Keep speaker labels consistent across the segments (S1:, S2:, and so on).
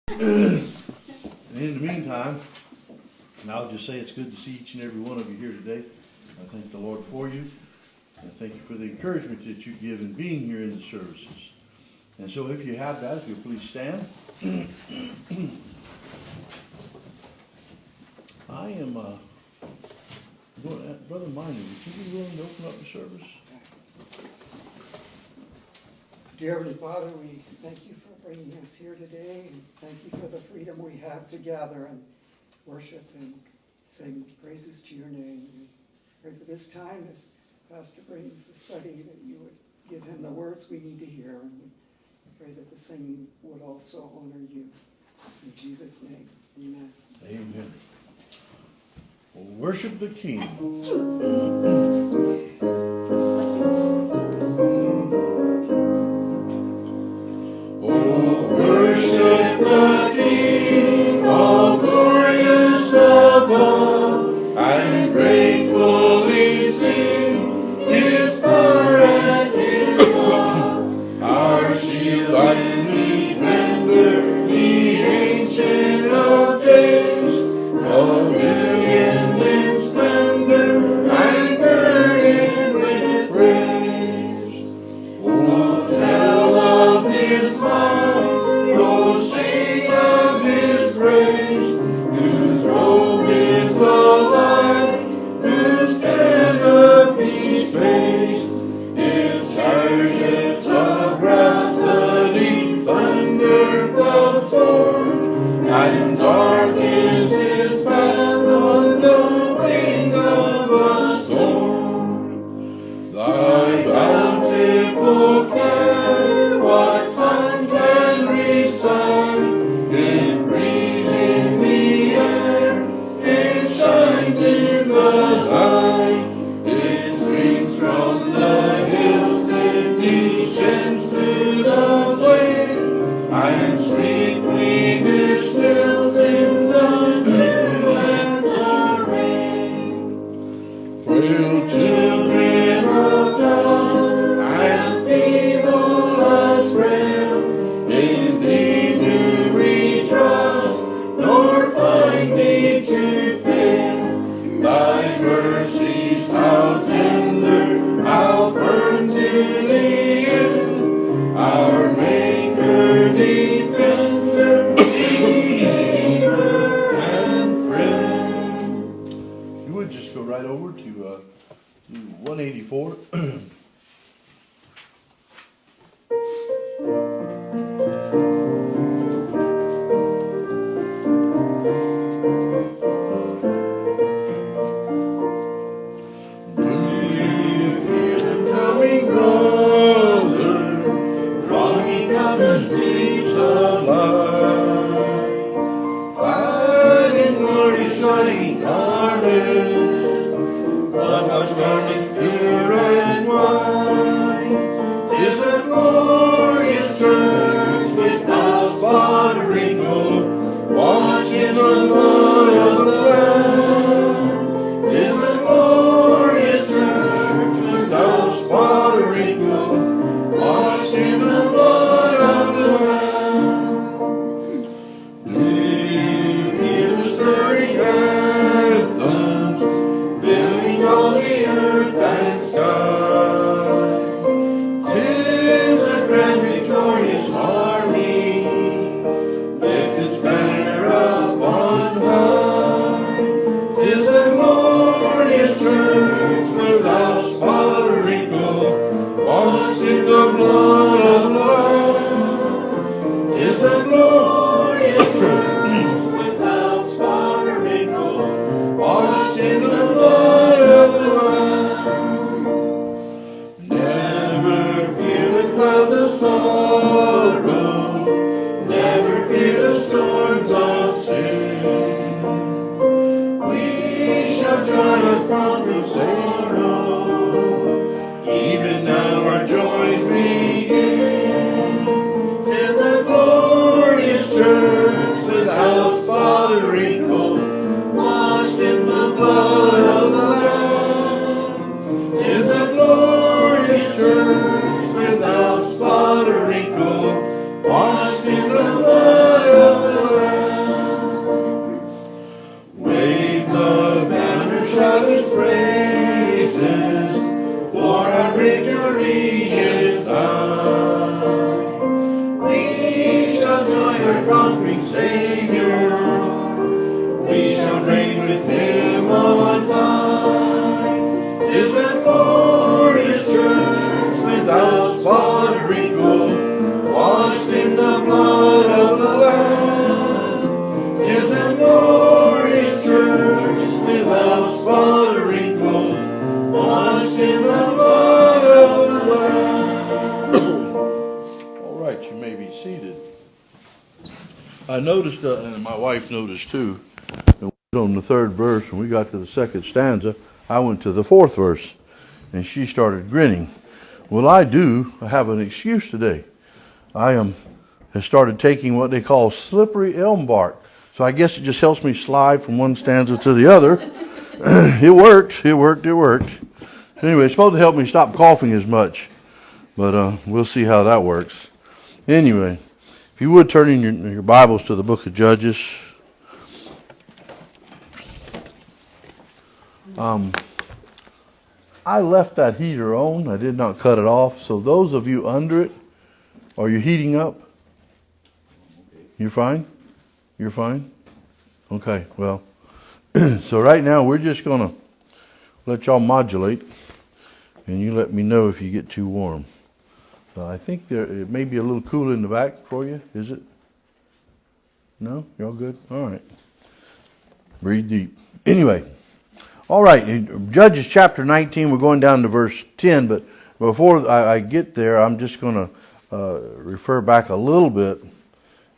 S1: And in the meantime, and I'll just say it's good to see each and every one of you here today. I thank the Lord for you. I thank you for the encouragement that you give in being here in the services. And so if you have that, if you'll please stand. I am going to, Brother Minor, would you be willing to open up the service?
S2: Dear Heavenly Father, we thank you for bringing us here today, and thank you for the freedom we have to gather and worship and sing praises to your name. We pray for this time as Pastor brings the study that you would give him the words we need to hear, and we pray that the singing would also honor you. In Jesus' name, amen.
S1: Amen. Well, worship the King. Oh, worship the King, all glorious above, and gratefully sing His power and His love. Our shield and defender, the Ancient of Days, a million in splendor and girded with praise. Oh, tell of His might, oh, sing of His grace, whose robe is a light, whose canopy space, His chariots of wrath, the deep thunder clouds form, and dark is His path on the wings of a storm. Thy bountiful care, what tongue can recite? It breathes in the air, it shines in the night, it streams from the hills, it descends to the plain, and sweetly distills in the dew and the rain. Frail children of dust, and feeble as frail, in Thee do we trust, nor find Thee to fail. Thy mercies how tender, how firm to the end, our Maker, Defender, Redeemer, and Friend. You would just go right over to 184. Do you hear them coming, brother, thronging up the streets of light, clad in glory, shining garments, blood-washed garments pure and ever-conquering Savior. We shall reign with him on high. 'Tis a glorious church without spot or wrinkle, washed in the blood of the Lamb. 'Tis a glorious church without spot or wrinkle, washed in the blood of the Lamb. All right, you may be seated. I noticed, and my wife noticed too, that on the third verse, when we got to the second stanza, I went to the fourth verse, and she started grinning. Well, I have an excuse today. I have started taking what they call slippery elm bark. So I guess it just helps me slide from one stanza to the other. It worked. Anyway, it's supposed to help me stop coughing as much, but we'll see how that works. Anyway, if you would turn in your Bibles to the book of Judges. I left that heater on. I did not cut it off. So those of you under it, are you heating up? You're fine? You're fine? Okay, well. So right now we're just going to let y'all modulate, and you let me know if you get too warm. I think it may be a little cool in the back for you. Is it? No? You're all good? All right. Breathe deep. Anyway. All right. In Judges chapter 19, we're going down to verse 10. But before I get there, I'm just going to refer back a little bit.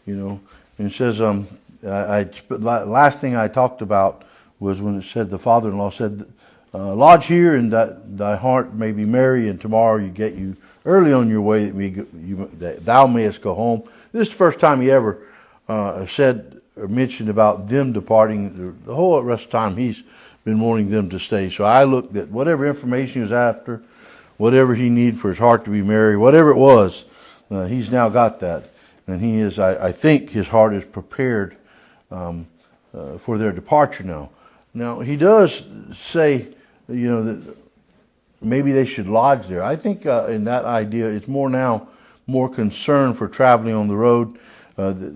S1: And it says, last thing I talked about was when it said the father-in-law said, lodge here and that thy heart may be merry, and tomorrow you get you early on your way that thou mayest go home. This is the first time he ever said or mentioned about them departing. The whole rest of the time he's been wanting them to stay. So I looked at whatever information he was after, whatever he needed for his heart to be merry, whatever it was, he's now got that. And he is, I think his heart is prepared for their departure now. Now, he does say, that maybe they should lodge there. I think in that idea, it's more concern for traveling on the road,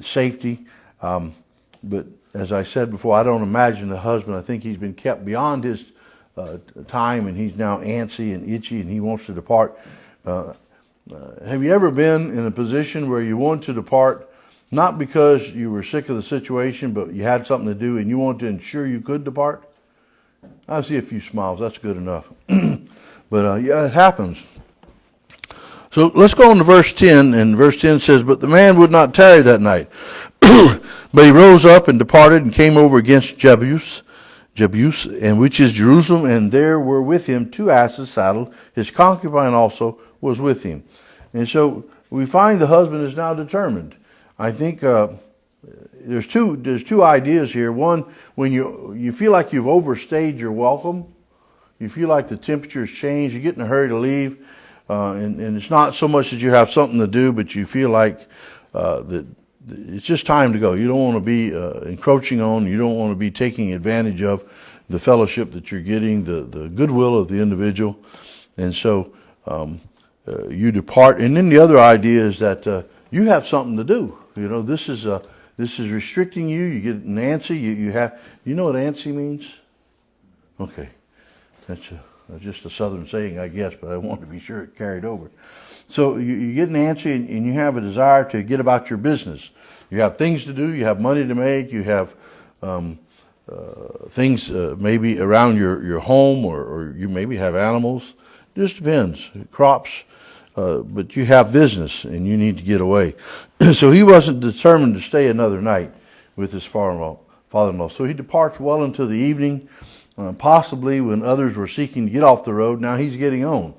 S1: safety. But as I said before, I don't imagine the husband. I think he's been kept beyond his time, and he's now antsy and itchy, and he wants to depart. Have you ever been in a position where you want to depart, not because you were sick of the situation, but you had something to do and you want to ensure you could depart? I see a few smiles. That's good enough. But yeah, it happens. So let's go on to verse 10. And verse 10 says, but the man would not tarry that night. But he rose up and departed and came over against Jebus, and which is Jerusalem, and there were with him 2 asses saddled. His concubine also was with him. And so we find the husband is now determined. I think there's two ideas here. One, when you feel like you've overstayed your welcome, you feel like the temperature's changed, you get in a hurry to leave, and it's not so much that you have something to do, but you feel like that it's just time to go. You don't want to be encroaching on, you don't want to be taking advantage of the fellowship that you're getting, the goodwill of the individual. And so you depart. And then the other idea is that you have something to do. This is restricting you. You get antsy. You know what antsy means? Okay. That's just a southern saying, I guess, but I want to be sure it carried over. So you get antsy and you have a desire to get about your business. You have things to do. You have money to make. You have things maybe around your home, or you maybe have animals. It just depends. Crops. But you have business and you need to get away. So he wasn't determined to stay another night with his father-in-law. So he departs well into the evening, possibly when others were seeking to get off the road. Now he's getting on.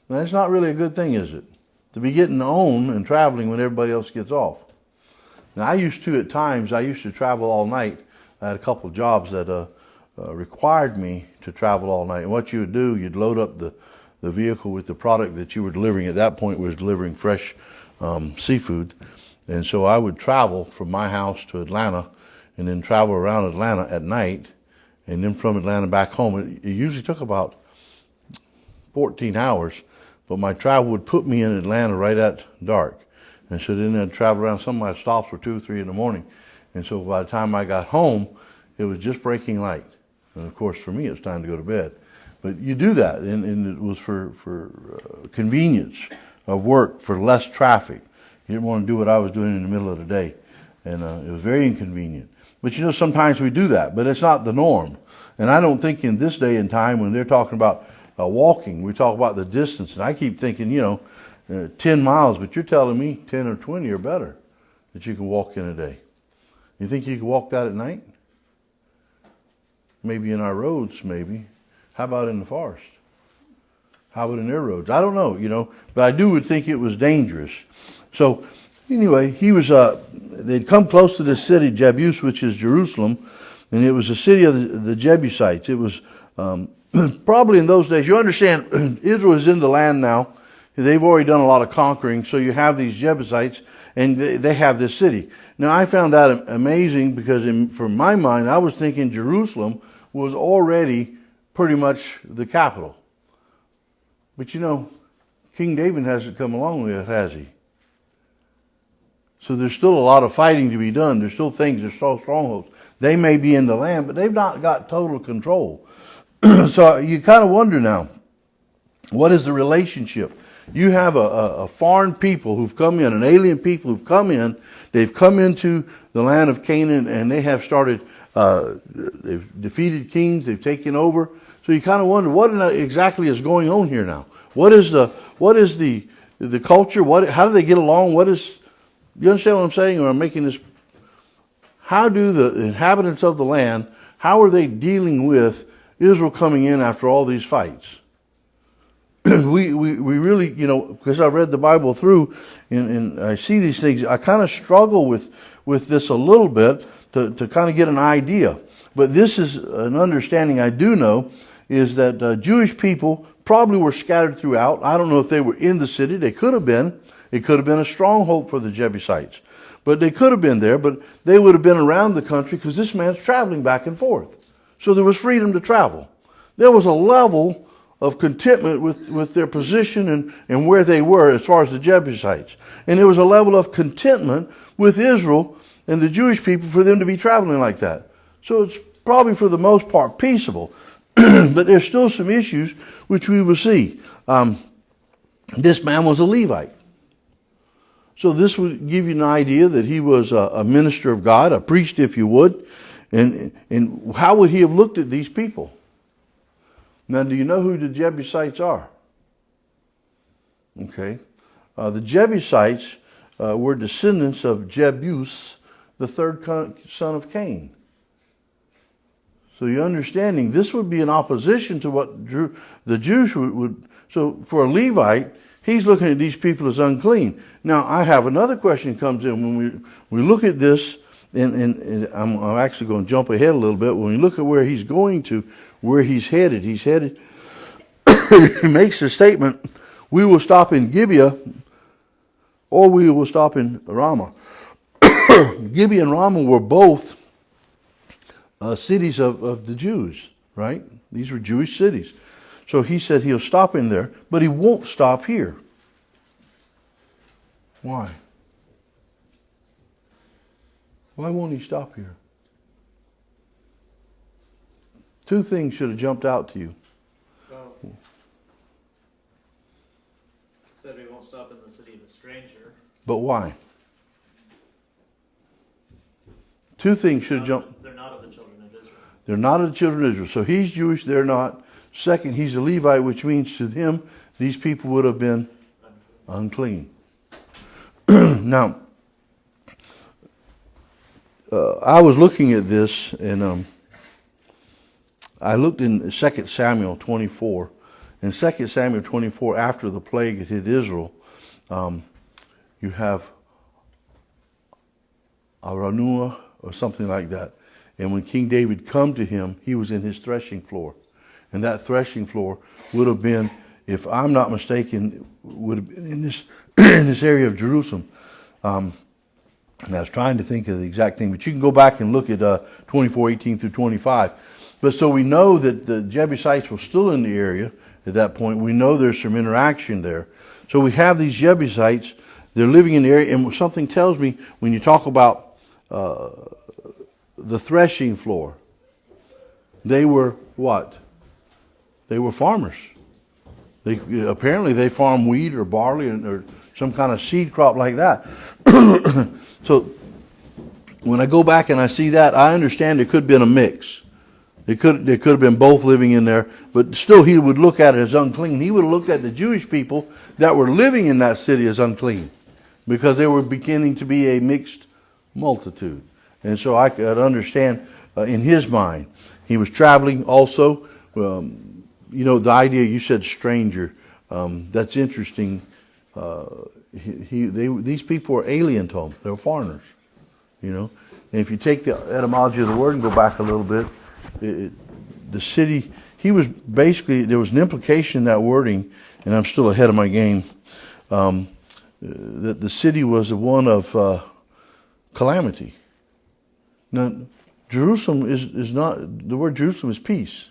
S1: Now that's not really a good thing, is it? To be getting on and traveling when everybody else gets off. Now I used to travel all night. I had a couple of jobs that required me to travel all night. And what you would do, you'd load up the vehicle with the product that you were delivering. At that point was delivering fresh seafood. And so I would travel from my house to Atlanta and then travel around Atlanta at night, and then from Atlanta back home. It usually took about 14 hours, but my travel would put me in Atlanta right at dark. And so then I'd travel around. Some of my stops were 2 or 3 in the morning. And so by the time I got home, it was just breaking light. And of course, for me, it was time to go to bed. But you do that, and it was for convenience of work, for less traffic. You didn't want to do what I was doing in the middle of the day. And it was very inconvenient. But you know, sometimes we do that, but it's not the norm. And I don't think in this day and time when they're talking about walking, we talk about the distance. And I keep thinking, 10 miles, but you're telling me 10 or 20 or better that you can walk in a day. You think you can walk that at night? Maybe in our roads, maybe. How about in the forest? How about in their roads? I don't know, but I would think it was dangerous. So anyway, they'd come close to this city, Jebus, which is Jerusalem, and it was a city of the Jebusites. It was probably in those days, you understand, Israel is in the land now. They've already done a lot of conquering, so you have these Jebusites, and they have this city. Now, I found that amazing because from my mind, I was thinking Jerusalem was already pretty much the capital. But King David hasn't come along with it, has he? So there's still a lot of fighting to be done. There's still strongholds. They may be in the land, but they've not got total control. So you kind of wonder now, what is the relationship? You have a foreign people who've come in, an alien people who've come in. They've come into the land of Canaan, and they have started, they've defeated kings, they've taken over. So you kind of wonder, what exactly is going on here now? What is the culture? How do they get along? You understand what I'm saying? Or I'm making this. How do the inhabitants of the land, how are they dealing with Israel coming in after all these fights? we really, because I've read the Bible through and I see these things, I kind of struggle with this a little bit to kind of get an idea. But this is an understanding I do know, is that Jewish people probably were scattered throughout. I don't know if they were in the city. They could have been. It could have been a stronghold for the Jebusites. But they could have been there, but they would have been around the country because this man's traveling back and forth. So there was freedom to travel. There was a level of contentment with their position and where they were as far as the Jebusites. And there was a level of contentment with Israel and the Jewish people for them to be traveling like that. So it's probably for the most part peaceable. But there's still some issues which we will see. This man was a Levite. So this would give you an idea that he was a minister of God, a priest if you would. And how would he have looked at these people? Now, do you know who the Jebusites are? Okay. The Jebusites were descendants of Jebus, the third son of Cain. So you're understanding, this would be in opposition to what the Jews would. So for a Levite, he's looking at these people as unclean. Now, I have another question comes in. When we look at this, and I'm actually going to jump ahead a little bit. When we look at where he's going to, where he's headed, he makes the statement, we will stop in Gibeah, or we will stop in Ramah. Gibeah and Ramah were both cities of the Jews, right? These were Jewish cities. So he said he'll stop in there, but he won't stop here. Why? Why won't he stop here? Two things should have jumped out to you.
S3: Well, said we won't stop in the city of a stranger.
S1: But why? Two things should have jumped.
S3: They're not of the children of Israel.
S1: They're not of the children of Israel. So he's Jewish, they're not. Second, he's a Levite, which means to him, these people would have been unclean. Now, I was looking at this, and I looked in 2 Samuel 24. In 2 Samuel 24, after the plague had hit Israel, you have Araunah or something like that. And when King David come to him, he was in his threshing floor. And that threshing floor would have been, if I'm not mistaken, would have been in this in this area of Jerusalem. And I was trying to think of the exact thing, but you can go back and look at 24:18 through 25. But so we know that the Jebusites were still in the area at that point. We know there's some interaction there. So we have these Jebusites They're living in the area, and something tells me when you talk about the threshing floor, they were what? They were farmers. Apparently they farm wheat or barley or some kind of seed crop like that. So when I go back and I see that, I understand it could have been a mix. There could have been both living in there, but still he would look at it as unclean. He would have looked at the Jewish people that were living in that city as unclean because they were beginning to be a mixed multitude. And so I could understand in his mind. He was traveling also. The idea you said stranger, that's interesting. These people were alien to him. They were foreigners, And if you take the etymology of the word and go back a little bit, the city, he was basically, there was an implication in that wording, and I'm still ahead of my game, that the city was one of calamity. Now, Jerusalem is not, the word Jerusalem is peace.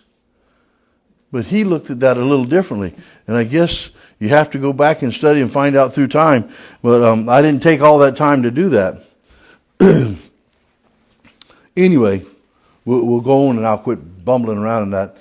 S1: But he looked at that a little differently. And I guess you have to go back and study and find out through time. But I didn't take all that time to do that. Anyway, we'll go on and I'll quit bumbling around in that.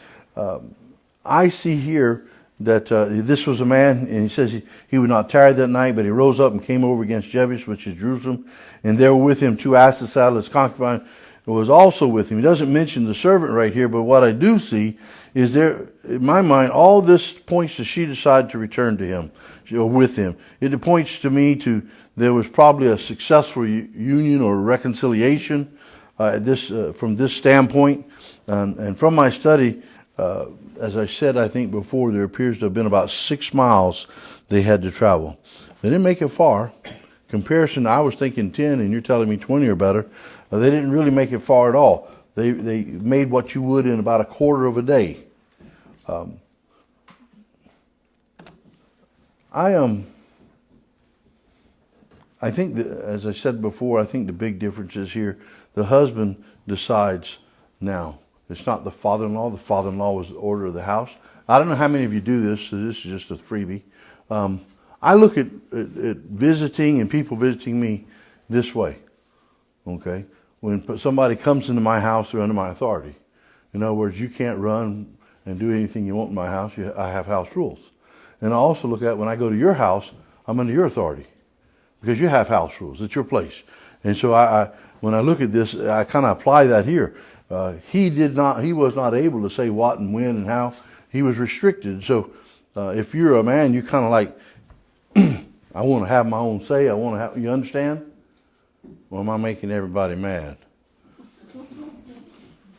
S1: I see here that this was a man, and he says he would not tarry that night, but he rose up and came over against Jebus, which is Jerusalem. And there were with him 2 asses saddled, his concubine was also with him. He doesn't mention the servant right here, but what I do see is there, in my mind, all this points to she decided to return to him, or with him. It points to me to there was probably a successful union or reconciliation from this standpoint. And from my study, as I said, I think before, there appears to have been about 6 miles they had to travel. They didn't make it far. Comparison, I was thinking 10, and you're telling me 20 or better. They didn't really make it far at all. They made what you would in about a quarter of a day. I think that, as I said before, I think the big difference is here. The husband decides now. It's not the father-in-law. The father-in-law was the order of the house. I don't know how many of you do this, so this is just a freebie. I look at visiting and people visiting me this way. Okay? When somebody comes into my house, they're under my authority. In other words, you can't run and do anything you want in my house. I have house rules. And I also look at when I go to your house, I'm under your authority because you have house rules. It's your place. And so when I look at this, I kind of apply that here. He was not able to say what and when and how. He was restricted. So if you're a man, you kind of like, I want to have my own say. You understand? Or am I making everybody mad?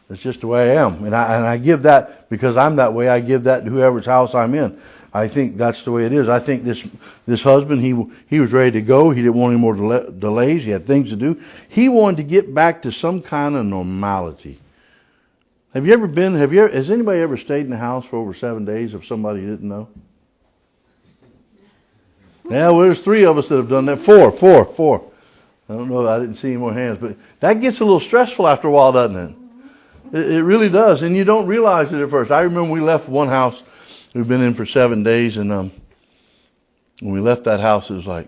S1: It's just the way I am. And I give that, because I'm that way, I give that to whoever's house I'm in. I think that's the way it is. I think this husband, he was ready to go. He didn't want any more delays. He had things to do. He wanted to get back to some kind of normality. Has anybody ever stayed in the house for over 7 days of somebody you didn't know? Yeah, well, there's 3 of us that have done that. Four. I don't know, I didn't see any more hands, but that gets a little stressful after a while, doesn't it? It really does, and you don't realize it at first. I remember we left one house we've been in for 7 days, and when we left that house, it was like,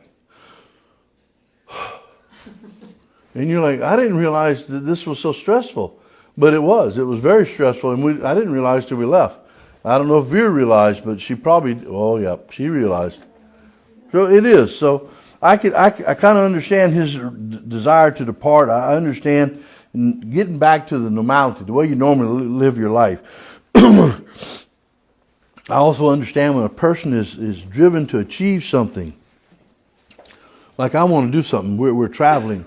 S1: and you're like, I didn't realize that this was so stressful, but it was very stressful, and I didn't realize till we left. I don't know if Vera realized, but she she realized. So it is. So I kind of understand his desire to depart. I understand getting back to the normality, the way you normally live your life. I also understand when a person is driven to achieve something. Like I want to do something. We're traveling.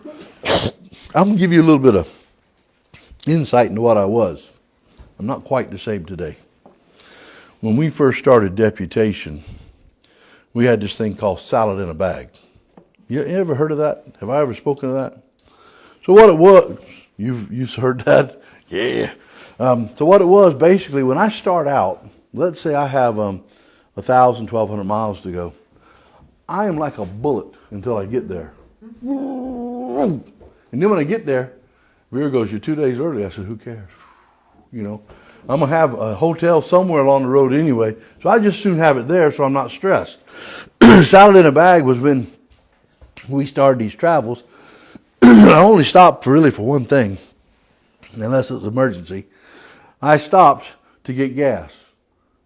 S1: I'm going to give you a little bit of insight into what I was. I'm not quite the same today. When we first started deputation, we had this thing called salad in a bag. You ever heard of that? Have I ever spoken of that? So what it was, you've heard that? Yeah. So what it was, basically, when I start out, let's say I have 1,000, 1,200 miles to go. I am like a bullet until I get there. And then when I get there, Vera goes, you're 2 days early. I said, who cares? I'm going to have a hotel somewhere along the road anyway, so I just soon have it there so I'm not stressed. Salad in a bag was when we started these travels, I only stopped really for one thing, unless it was emergency. I stopped to get gas.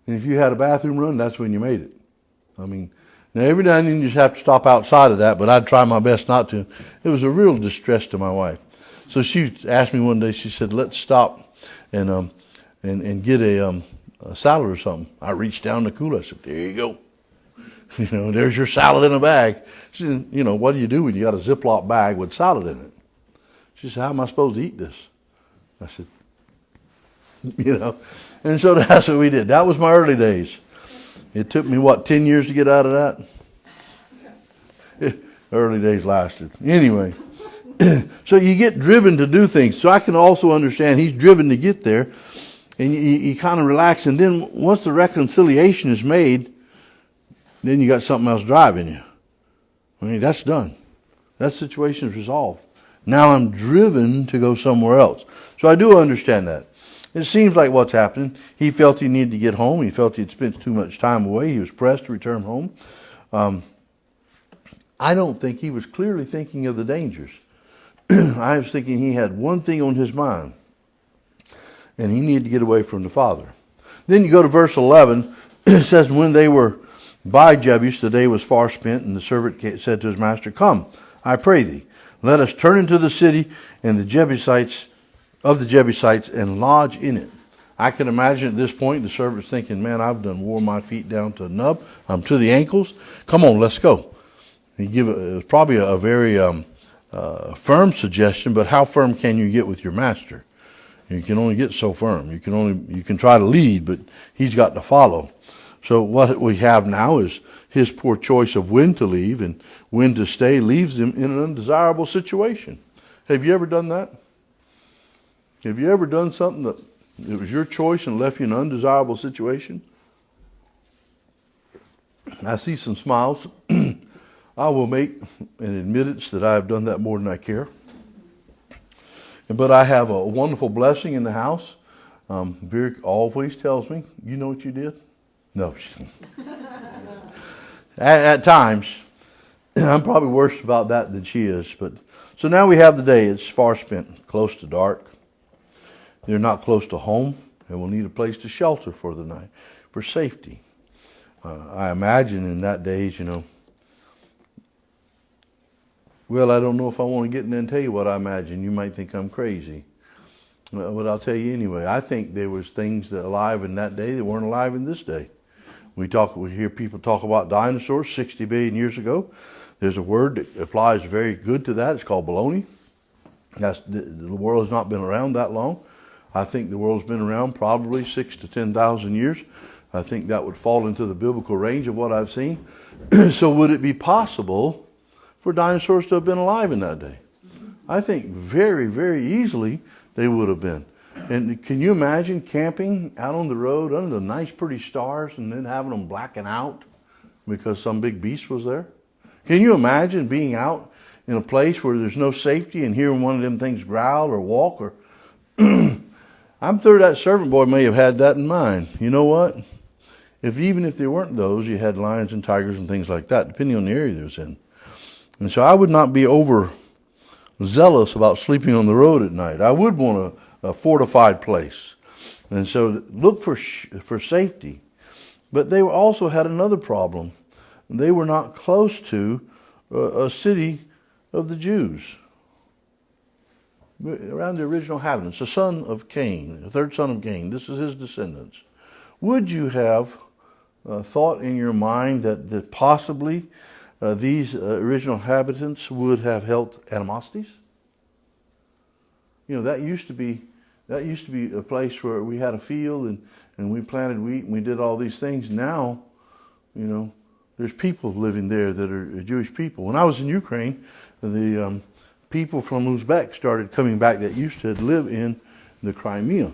S1: And if you had a bathroom run, that's when you made it. I mean, now every now and then you just have to stop outside of that, but I'd try my best not to. It was a real distress to my wife. So she asked me one day, she said, let's stop and get a salad or something. I reached down the cooler. I said, there you go. There's your salad in a bag. She said, what do you do when you got a Ziploc bag with salad in it? She said, how am I supposed to eat this? I said, And so that's what we did. That was my early days. It took me, 10 years to get out of that? Early days lasted. Anyway, so you get driven to do things. So I can also understand he's driven to get there. And you kind of relax. And then once the reconciliation is made, then you got something else driving you. I mean, that's done. That situation is resolved. Now I'm driven to go somewhere else. So I do understand that. It seems like what's happening. He felt he needed to get home. He felt he'd spent too much time away. He was pressed to return home. I don't think he was clearly thinking of the dangers. I was thinking he had one thing on his mind, and he needed to get away from the father. Then you go to verse 11. It says, when they were by Jebus, the day was far spent, and the servant said to his master, come, I pray thee, let us turn into the city and the Jebusites and lodge in it. I can imagine at this point the servant's thinking, man, I've done wore my feet down to a nub. I'm to the ankles. Come on, let's go. He give it probably a very firm suggestion, but how firm can you get with your master? You can only get so firm. You can try to lead, but he's got to follow. So what we have now is his poor choice of when to leave and when to stay leaves him in an undesirable situation. Have you ever done that? Have you ever done something that it was your choice and left you in an undesirable situation? I see some smiles. I will make an admittance that I have done that more than I care. But I have a wonderful blessing in the house. Vera always tells me, you know what you did? No. At times. I'm probably worse about that than she is. So now we have the day. It's far spent, close to dark. They're not close to home, and will need a place to shelter for the night, for safety. I imagine in that days, well, I don't know if I want to get in there and tell you what I imagine. You might think I'm crazy. But I'll tell you anyway. I think there was things that alive in that day that weren't alive in this day. We hear people talk about dinosaurs 60 billion years ago. There's a word that applies very good to that. It's called baloney. The world has not been around that long. I think the world's been around probably 6,000 to 10,000 years. I think that would fall into the biblical range of what I've seen. So would it be possible for dinosaurs to have been alive in that day? I think very, very easily they would have been. And can you imagine camping out on the road under the nice pretty stars and then having them blacking out because some big beast was there? Can you imagine being out in a place where there's no safety and hearing one of them things growl or walk? Or I'm sure that servant boy may have had that in mind. You know what? Even if there weren't those, you had lions and tigers and things like that, depending on the area they was in. And so I would not be over zealous about sleeping on the road at night. I would want a fortified place. And so look for safety. But they also had another problem. They were not close to a city of the Jews. Around the original inhabitants, the son of Cain, the third son of Cain. This is his descendants. Would you have thought in your mind that possibly these original inhabitants would have held animosities? That used to be a place where we had a field and we planted wheat and we did all these things. Now, there's people living there that are Jewish people. When I was in Ukraine, the people from Uzbek started coming back that used to live in the Crimea.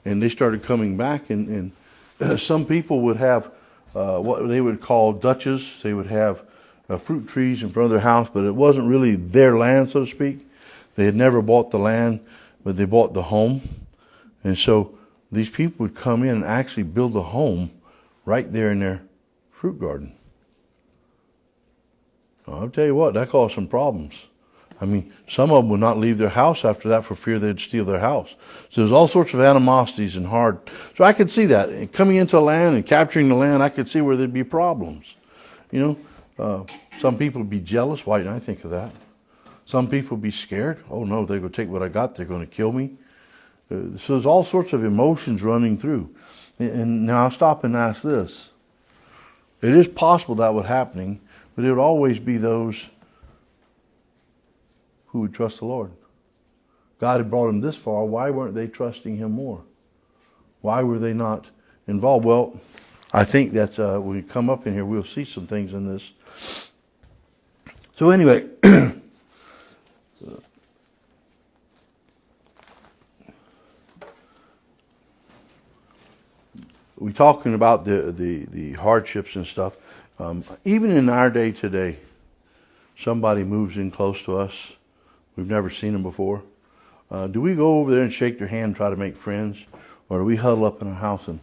S1: And they started coming back, and some people would have what they would call dutches. They would have fruit trees in front of their house, but it wasn't really their land, so to speak. They had never bought the land, but they bought the home. And so these people would come in and actually build a home right there in their fruit garden. I'll tell you what, that caused some problems. I mean, some of them would not leave their house after that for fear they'd steal their house. So there's all sorts of animosities and hard. So I could see that. And coming into a land and capturing the land, I could see where there'd be problems. You know, some people would be jealous. Why didn't I think of that? Some people would be scared. Oh no, they're going to take what I got. They're going to kill me. So there's all sorts of emotions running through. And now I'll stop and ask this. It is possible that would happen, but it would always be those who would trust the Lord. God had brought them this far. Why weren't they trusting him more? Why were they not involved? Well, I think that's when we come up in here, we'll see some things in this. So anyway, we're talking about the hardships and stuff. Even in our day today, somebody moves in close to us. We've never seen them before. Do we go over there and shake their hand and try to make friends? Or do we huddle up in our house and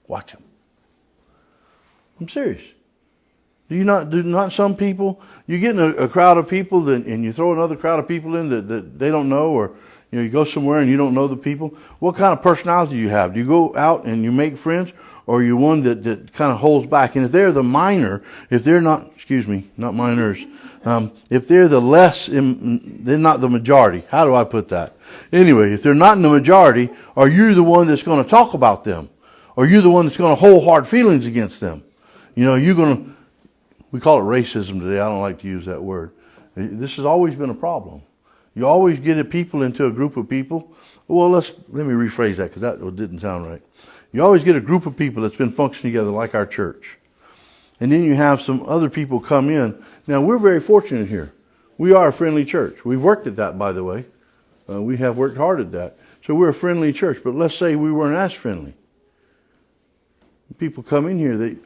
S1: watch them? I'm serious. Do not some people, you get in a crowd of people and you throw another crowd of people in that they don't know, or you go somewhere and you don't know the people. What kind of personality do you have? Do you go out and you make friends, or are you one that kind of holds back? And if they're the minor, if they're not, not minors, if they're the less, they're not the majority. How do I put that? Anyway, if they're not in the majority, are you the one that's going to talk about them? Are you the one that's going to hold hard feelings against them? You know, we call it racism today. I don't like to use that word. This has always been a problem. You always get people into a group of people. Well, let me rephrase that because that didn't sound right. You always get a group of people that's been functioning together like our church. And then you have some other people come in. Now, we're very fortunate here. We are a friendly church. We've worked at that, by the way. We have worked hard at that. So we're a friendly church. But let's say we weren't as friendly. People come in here,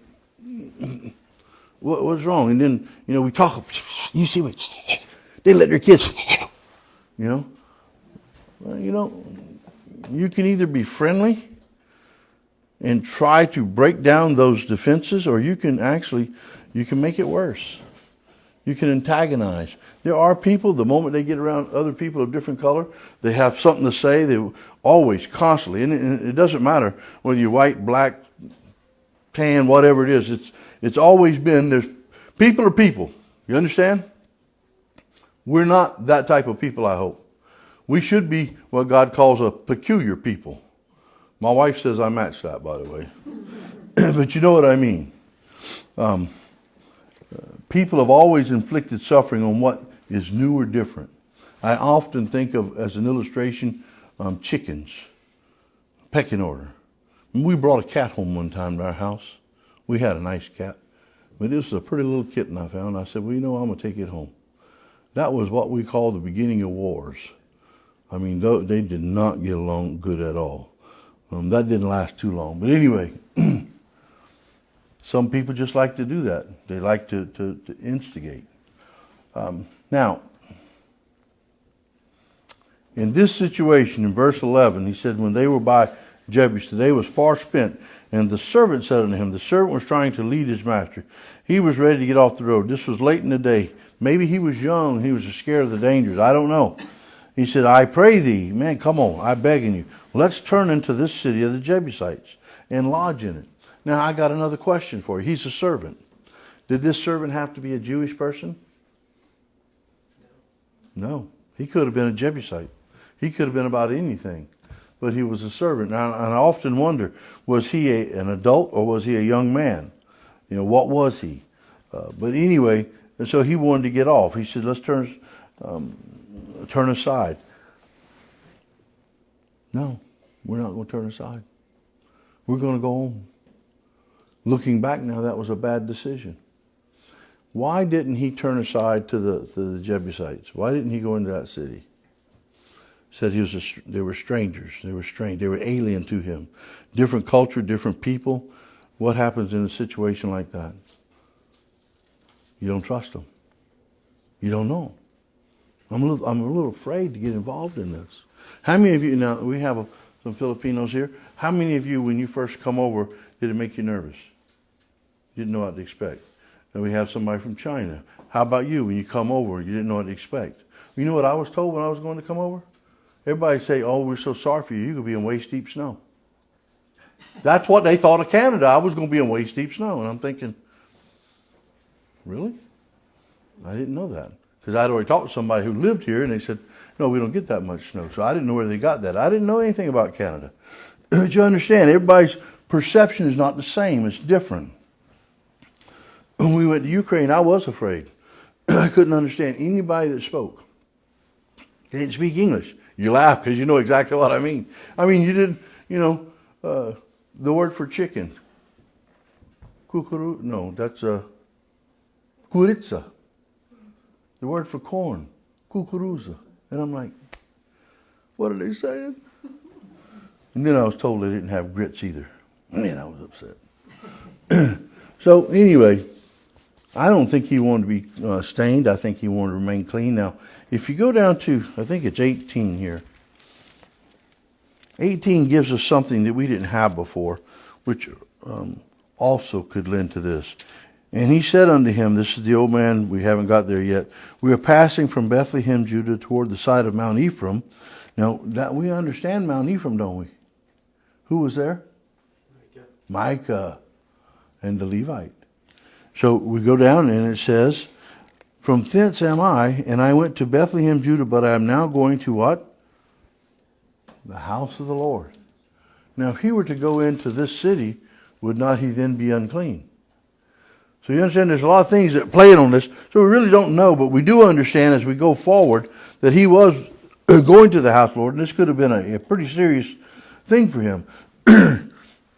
S1: what's wrong? And then, we talk. You see what? They let their kids, Well, you can either be friendly and try to break down those defenses, or you can make it worse. You can antagonize. There are people, the moment they get around other people of different color, they have something to say. They always, constantly, and it doesn't matter whether you're white, black, tan, whatever it is. It's always been, there's people are people. You understand? We're not that type of people, I hope. We should be what God calls a peculiar people. My wife says I match that, by the way. But you know what I mean. People have always inflicted suffering on what is new or different. I often think of, as an illustration, chickens, pecking order. We brought a cat home one time to our house. We had a nice cat. But this was a pretty little kitten I found. I said, well, I'm going to take it home. That was what we call the beginning of wars. I mean, they did not get along good at all. That didn't last too long. But anyway, some people just like to do that. They like to instigate. Now, in this situation, in verse 11, he said, when they were by Jebus, the day was far spent, and the servant said unto him, the servant was trying to lead his master. He was ready to get off the road. This was late in the day. Maybe he was young. He was scared of the dangers. I don't know. He said, I pray thee, man, come on, I'm begging you. Let's turn into this city of the Jebusites and lodge in it. Now, I got another question for you. He's a servant. Did this servant have to be a Jewish person? No. He could have been a Jebusite. He could have been about anything. But he was a servant. Now, and I often wonder, was he an adult or was he a young man? What was he? But anyway, so he wanted to get off. He said, let's turn aside. No, we're not going to turn aside. We're going to go home. Looking back now, that was a bad decision. Why didn't he turn aside to the Jebusites? Why didn't he go into that city? Said they were strangers. They were strange. They were alien to him. Different culture, different people. What happens in a situation like that? You don't trust them. You don't know. I'm a little afraid to get involved in this. How many of you, now we have some Filipinos here, how many of you, when you first come over, did it make you nervous? You didn't know what to expect. And we have somebody from China. How about you when you come over, you didn't know what to expect? You know what I was told when I was going to come over? Everybody say, oh, we're so sorry for you. You could be in waist deep snow. That's what they thought of Canada. I was going to be in waist deep snow. And I'm thinking, really? I didn't know that. Because I'd already talked to somebody who lived here, and they said, no, we don't get that much snow. So I didn't know where they got that. I didn't know anything about Canada. But you understand, everybody's perception is not the same. It's different. When we went to Ukraine, I was afraid. I couldn't understand anybody that spoke. They didn't speak English. You laugh because you know exactly what I mean. I mean, you didn't, the word for chicken. Kukuru, no, that's kuritsa. The word for corn, kukuruza. And I'm like, what are they saying? And then I was told they didn't have grits either. Man, I was upset. So anyway, I don't think he wanted to be stained. I think he wanted to remain clean. Now, if you go down to, I think it's 18 here. 18 gives us something that we didn't have before, which also could lend to this. And he said unto him, this is the old man, we haven't got there yet. We are passing from Bethlehem, Judah, toward the side of Mount Ephraim. Now, that we understand Mount Ephraim, don't we? Who was there? Micah and the Levite. So we go down and it says, from thence am I, and I went to Bethlehem, Judah, but I am now going to what? The house of the Lord. Now, if he were to go into this city, would not he then be unclean? So you understand there's a lot of things that play on this. So we really don't know, but we do understand as we go forward that he was going to the house of the Lord, and this could have been a pretty serious thing for him.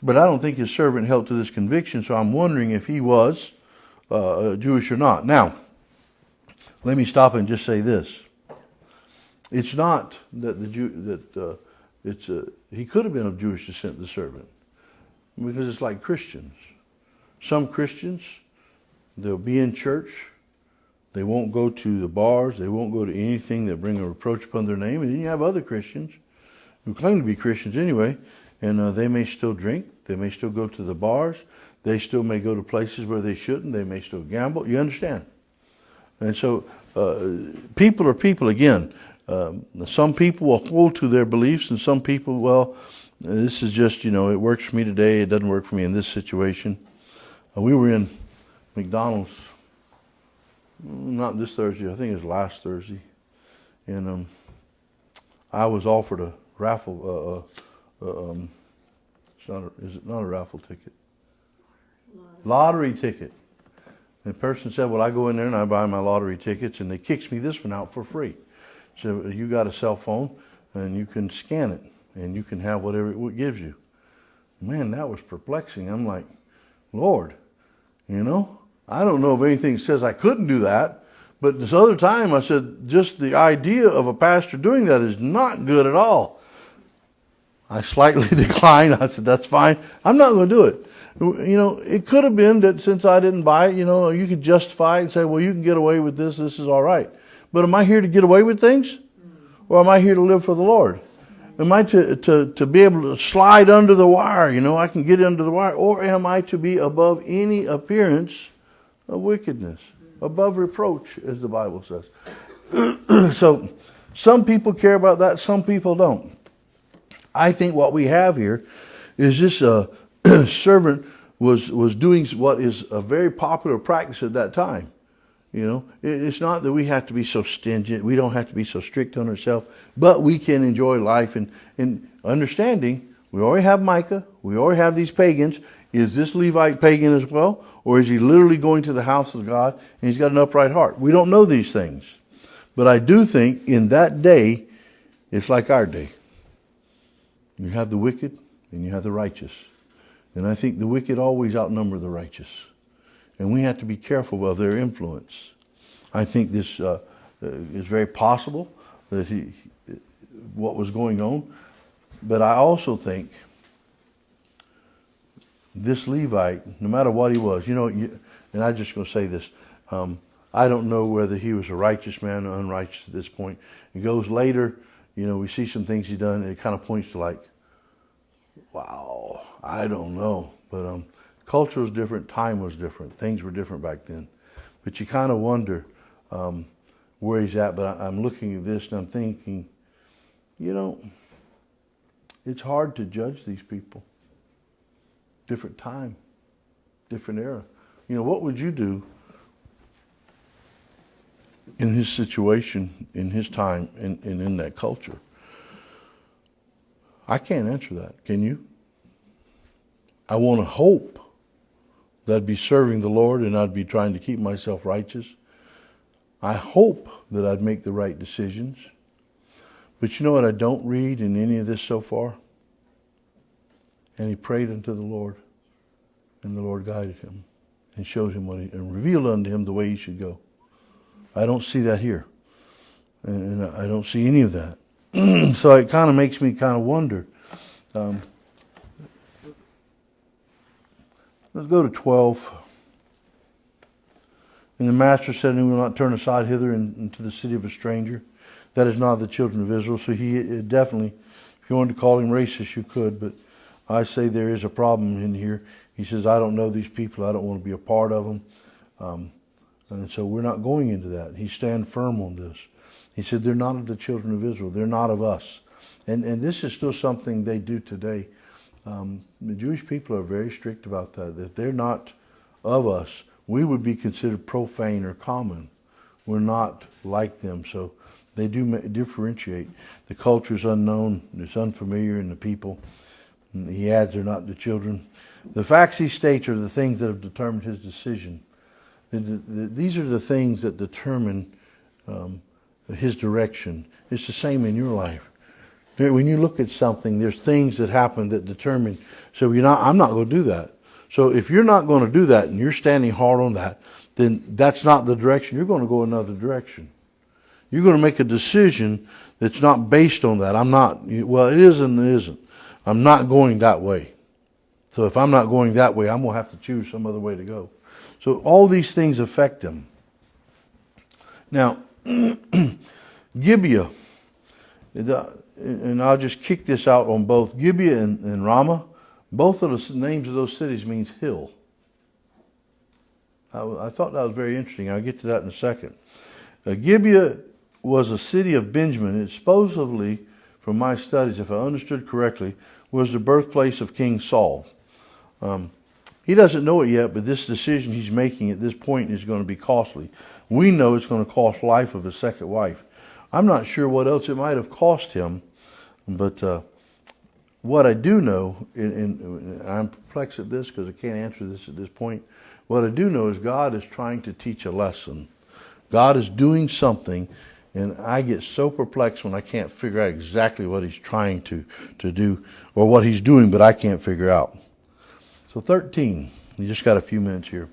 S1: But I don't think his servant held to this conviction, so I'm wondering if he was Jewish or not. Now, let me stop and just say this. It's not that he could have been of Jewish descent, the servant, because it's like Christians. Some Christians, they'll be in church, they won't go to the bars, they won't go to anything that bring a reproach upon their name, and then you have other Christians who claim to be Christians anyway, and they may still drink, they may still go to the bars, they still may go to places where they shouldn't, they may still gamble, you understand? And so people are people again. Some people will hold to their beliefs, and some people, well, this is just, it works for me today, it doesn't work for me in this situation. We were in McDonald's, not this Thursday, I think it was last Thursday, and I was offered a raffle, is it not a raffle ticket? Lottery ticket. And the person said, well, I go in there and I buy my lottery tickets, and they kicks me this one out for free. So you got a cell phone, and you can scan it, and you can have whatever it gives you. Man, that was perplexing. I'm like, Lord, I don't know if anything says I couldn't do that, but this other time I said, just the idea of a pastor doing that is not good at all. I slightly declined. I said, that's fine. I'm not going to do it. It could have been that since I didn't buy it, you could justify it and say, well, you can get away with this. This is all right. But am I here to get away with things? Or am I here to live for the Lord? Am I to be able to slide under the wire? I can get under the wire. Or am I to be above any appearance of wickedness? Above reproach, as the Bible says. So some people care about that. Some people don't. I think what we have here is this servant was doing what is a very popular practice at that time. It's not that we have to be so stingy. We don't have to be so strict on ourselves, but we can enjoy life and understanding. We already have Micah. We already have these pagans. Is this Levite pagan as well? Or is he literally going to the house of God and he's got an upright heart? We don't know these things. But I do think in that day, it's like our day. You have the wicked and you have the righteous. And I think the wicked always outnumber the righteous. And we have to be careful of their influence. I think this is very possible that what was going on. But I also think this Levite, no matter what he was, and I'm just going to say this, I don't know whether he was a righteous man or unrighteous at this point. It goes later, we see some things he done, and it kind of points to like, wow, I don't know. But culture was different, time was different, things were different back then. But you kind of wonder where he's at. But I'm looking at this and I'm thinking, it's hard to judge these people. Different time, different era. What would you do in his situation, in his time, and in that culture? I can't answer that. Can you? I want to hope that I'd be serving the Lord and I'd be trying to keep myself righteous. I hope that I'd make the right decisions. But you know what I don't read in any of this so far? And he prayed unto the Lord, and the Lord guided him and showed him and revealed unto him the way he should go. I don't see that here. And I don't see any of that. So it kind of makes me kind of wonder. Let's go to 12. And the master said, "And we will not turn aside hither into the city of a stranger. That is not the children of Israel." So he definitely, if you wanted to call him racist, you could. But I say there is a problem in here. He says, "I don't know these people. I don't want to be a part of them." And so we're not going into that. He stand firm on this. He said, "They're not of the children of Israel. They're not of us." And this is still something they do today. The Jewish people are very strict about that. If they're not of us, we would be considered profane or common. We're not like them. So they do differentiate. The culture is unknown. It's unfamiliar in the people. And he adds, "They're not the children." The facts he states are the things that have determined his decision. These are the things that determine his direction. It's the same in your life. When you look at something, there's things that happen that determine. So I'm not going to do that. So if you're not going to do that and you're standing hard on that, then that's not the direction. You're going to go another direction. You're going to make a decision that's not based on that. It is and it isn't. I'm not going that way. So if I'm not going that way, I'm going to have to choose some other way to go. So all these things affect them. Now, Gibeah, and I'll just kick this out on both Gibeah and Ramah. Both of the names of those cities means hill. I thought that was very interesting. I'll get to that in a second. Gibeah was a city of Benjamin. It supposedly, from my studies, if I understood correctly, was the birthplace of King Saul. He doesn't know it yet, but this decision he's making at this point is going to be costly. We know it's going to cost life of his second wife. I'm not sure what else it might have cost him, but what I do know, and I'm perplexed at this because I can't answer this at this point, what I do know is God is trying to teach a lesson. God is doing something, and I get so perplexed when I can't figure out exactly what he's trying to do or what he's doing, but I can't figure out. So 13, you just got a few minutes here.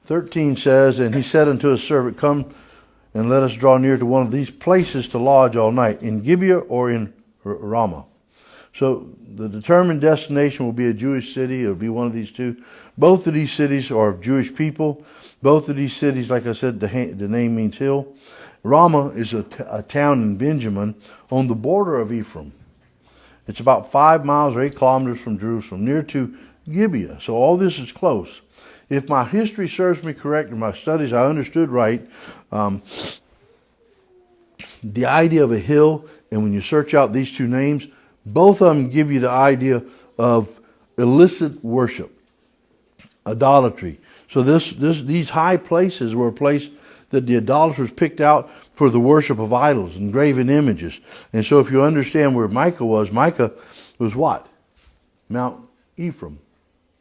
S1: 13 says, "And he said unto his servant, Come and let us draw near to one of these places to lodge all night, in Gibeah or in Ramah." So the determined destination will be a Jewish city. It'll be one of these two. Both of these cities are of Jewish people. Both of these cities, like I said, the name means hill. Ramah is a town in Benjamin on the border of Ephraim. It's about 5 miles or 8 kilometers from Jerusalem, near to Gibeah. So all this is close. If my history serves me correct and my studies I understood right, the idea of a hill, and when you search out these two names, both of them give you the idea of illicit worship, idolatry. So these high places were a place that the idolaters picked out for the worship of idols and graven images. And so if you understand where Micah was what? Mount Ephraim.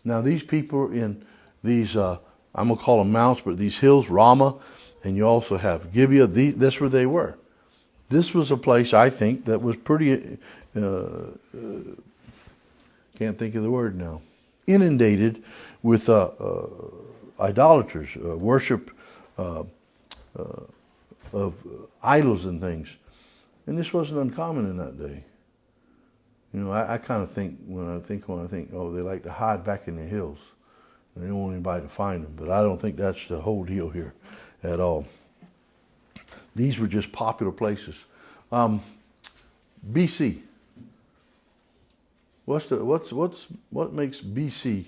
S1: Now these people in these, I'm going to call them mounts, but these hills, Ramah, and you also have Gibeah, that's where they were. This was a place, I think, that was pretty, can't think of the word now, inundated with idolaters, worship of idols and things. And this wasn't uncommon in that day. I kind of think when I think, oh, they like to hide back in the hills. They don't want anybody to find them. But I don't think that's the whole deal here at all. These were just popular places. BC. What makes BC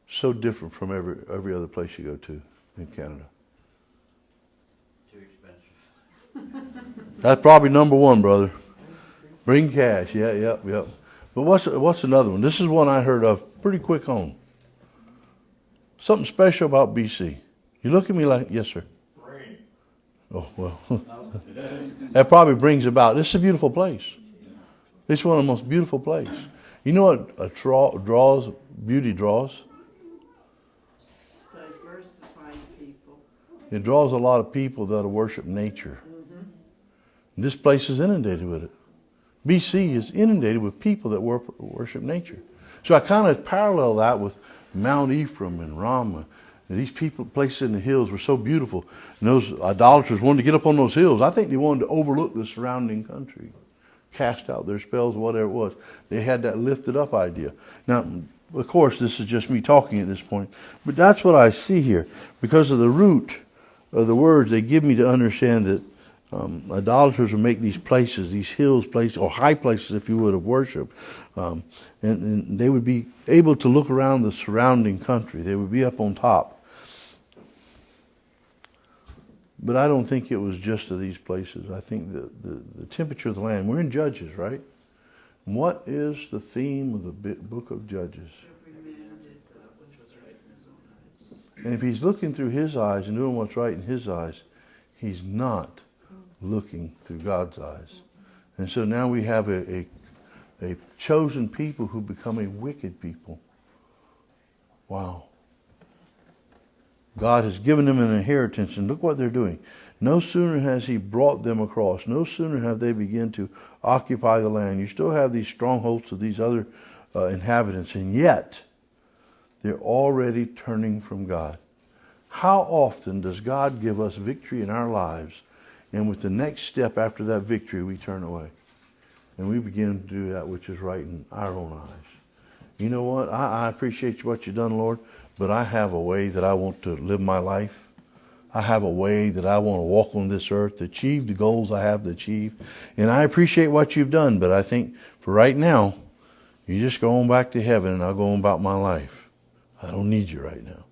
S1: so different from every other place you go to? in Canada?
S4: Too expensive.
S1: That's probably number one, brother. Bring cash. Yeah, yep. But what's another one? This is one I heard of pretty quick on. Something special about BC. You look at me like, yes, sir.
S4: Rain.
S1: Oh, well. That probably brings about. This is a beautiful place. It's one of the most beautiful places. You know what beauty draws?
S5: Diversified people.
S1: It draws a lot of people that worship nature. This place is inundated with it. BC is inundated with people that worship nature. So I kind of parallel that with Mount Ephraim and Ramah. And these places in the hills were so beautiful. And those idolaters wanted to get up on those hills. I think they wanted to overlook the surrounding country, cast out their spells, whatever it was. They had that lifted up idea. Now, of course, this is just me talking at this point. But that's what I see here. Because of the root of the words, they give me to understand that idolaters will make these places, these hills places, or high places, if you would, of worship. And they would be able to look around the surrounding country. They would be up on top. But I don't think it was just to these places. I think the temperature of the land. We're in Judges, right? What is the theme of the book of Judges?
S5: Every man did
S3: That which was right in his own eyes.
S1: And if he's looking through his eyes and doing what's right in his eyes, he's not looking through God's eyes. And so now we have a chosen people who become a wicked people. Wow. God has given them an inheritance, and look what they're doing. No sooner has he brought them across, no sooner have they begun to occupy the land. You still have these strongholds of these other inhabitants, and yet they're already turning from God. How often does God give us victory in our lives, and with the next step after that victory, we turn away? And we begin to do that which is right in our own eyes. You know what? I appreciate what you've done, Lord, but I have a way that I want to live my life. I have a way that I want to walk on this earth, to achieve the goals I have to achieve. And I appreciate what you've done, but I think for right now, you just go on back to heaven and I'll go on about my life. I don't need you right now.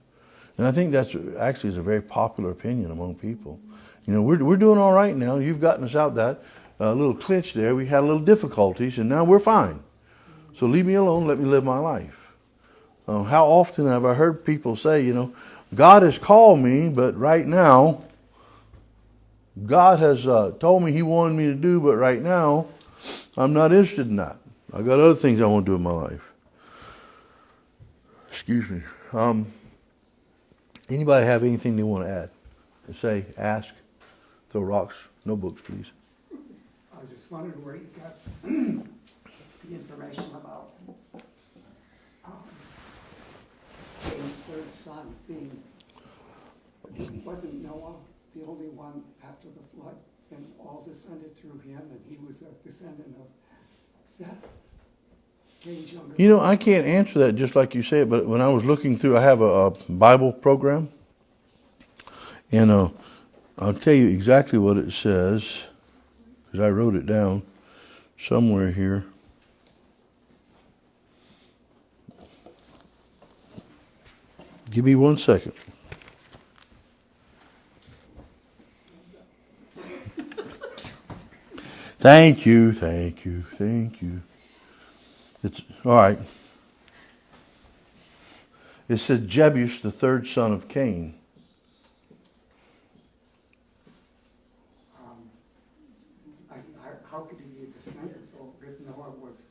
S1: And I think that's actually is a very popular opinion among people. You know, we're doing all right now. You've gotten us out that little clinch there. We had a little difficulties, and now we're fine. So leave me alone. Let me live my life. How often have I heard people say, you know, God has called me, but right now, God has told me he wanted me to do, but right now, I'm not interested in that. I've got other things I want to do in my life. Excuse me. Anybody have anything they want to add? To say, ask, throw rocks. No books, please.
S2: I was just wondering where you got the information about Cain's third son being, wasn't Noah the only one after the flood, and all descended through him, and he was a descendant of Seth, Cain's younger
S1: You know,
S2: brother?
S1: I can't answer that just like you say it, but when I was looking through, I have a Bible program, and I'll tell you exactly what it says, because I wrote it down somewhere here. Give me 1 second. Thank you. It's all right. It said Jebus, the third son of Cain.
S2: How could he be a descendant, though, if Noah was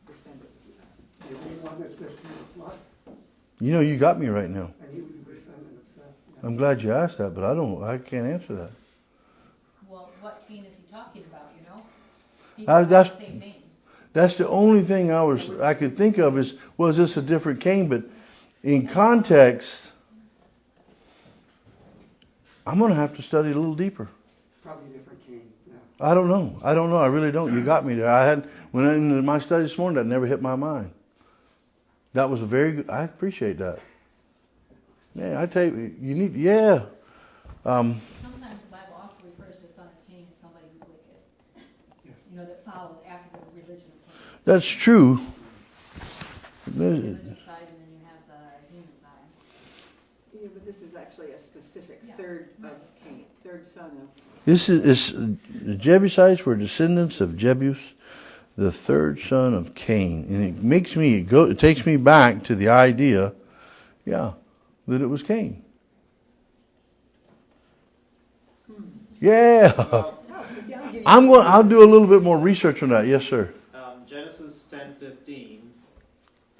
S2: descendant of Seth? The only one that lived through the flood,
S1: You know, you got me right now.
S2: and he was a descendant of Seth. Yeah.
S1: I'm glad you asked that, but I can't answer that.
S6: Well, what Cain is he talking about, you know?
S1: Uh,
S6: People
S1: that's-
S6: have the same names.
S1: That's the only thing I could think of is, was this a different Cain? But in context, I'm going to have to study a little deeper.
S2: Probably a different Cain, yeah.
S1: I don't know. I really don't. You got me there. In my study this morning, that never hit my mind. That was a very good, I appreciate that. Yeah, I tell you, you need, yeah.
S6: Sometimes the Bible also refers to son of Cain as somebody who's wicked,
S2: Yes.
S6: you know, that follows after the religion of Cain.
S1: That's true.
S6: The religious side, and then you have the human side.
S5: Yeah, but This is actually a specific third of Cain, third son of.
S1: This is the Jebusites were descendants of Jebus, the third son of Cain, and it takes me back to the idea, that it was Cain. Yeah, I'll do a little bit more research on that. Yes, sir.
S3: Genesis 10:15,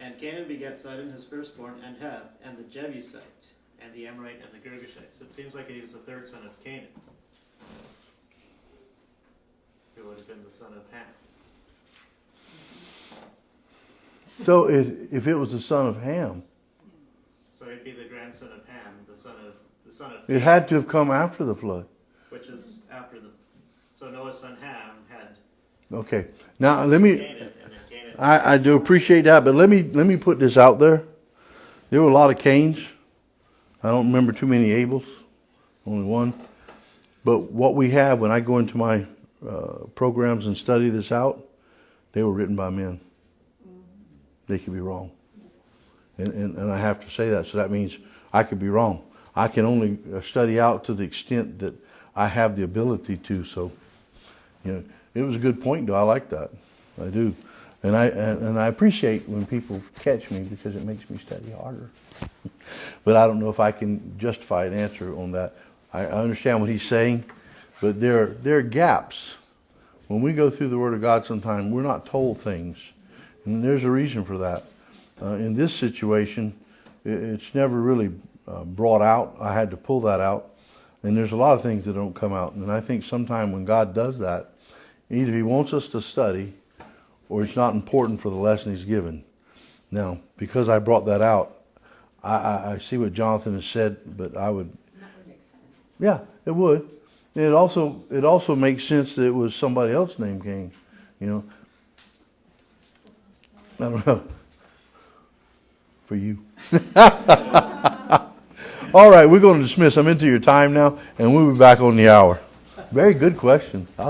S3: and Canaan begat Sidon his firstborn, and Heth, and the Jebusite, and the Amorite, and the Girgashite. So it seems like he was the third son of Canaan. He would have been the son of Ham.
S1: So if it was the son of Ham,
S3: So he'd be the grandson of Ham, the son of
S1: it had to have come after the flood.
S3: which is after the. So Noah's son Ham had
S1: Okay. Now let me.
S3: Canaan, and then Canaan.
S1: I do appreciate that, but let me put this out there. There were a lot of Cains. I don't remember too many Abels, only one. But what we have when I go into my programs and study this out, they were written by men. They could be wrong, and I have to say that. So that means I could be wrong. I can only study out to the extent that I have the ability to. So, it was a good point, though. I like that. I do. And I appreciate when people catch me because it makes me study harder. But I don't know if I can justify an answer on that. I understand what he's saying, but there are gaps. When we go through the Word of God sometimes, we're not told things. And there's a reason for that. In this situation, it's never really brought out. I had to pull that out. And there's a lot of things that don't come out. And I think sometimes when God does that, either he wants us to study or it's not important for the lesson he's given. Now, because I brought that out, I see what Jonathan has said, but I would...
S6: That would make sense.
S1: Yeah, it would. And it also makes sense that it was somebody else named Cain. I don't know. For you. All right, we're going to dismiss. I'm into your time now, and we'll be back on the hour. Very good question. I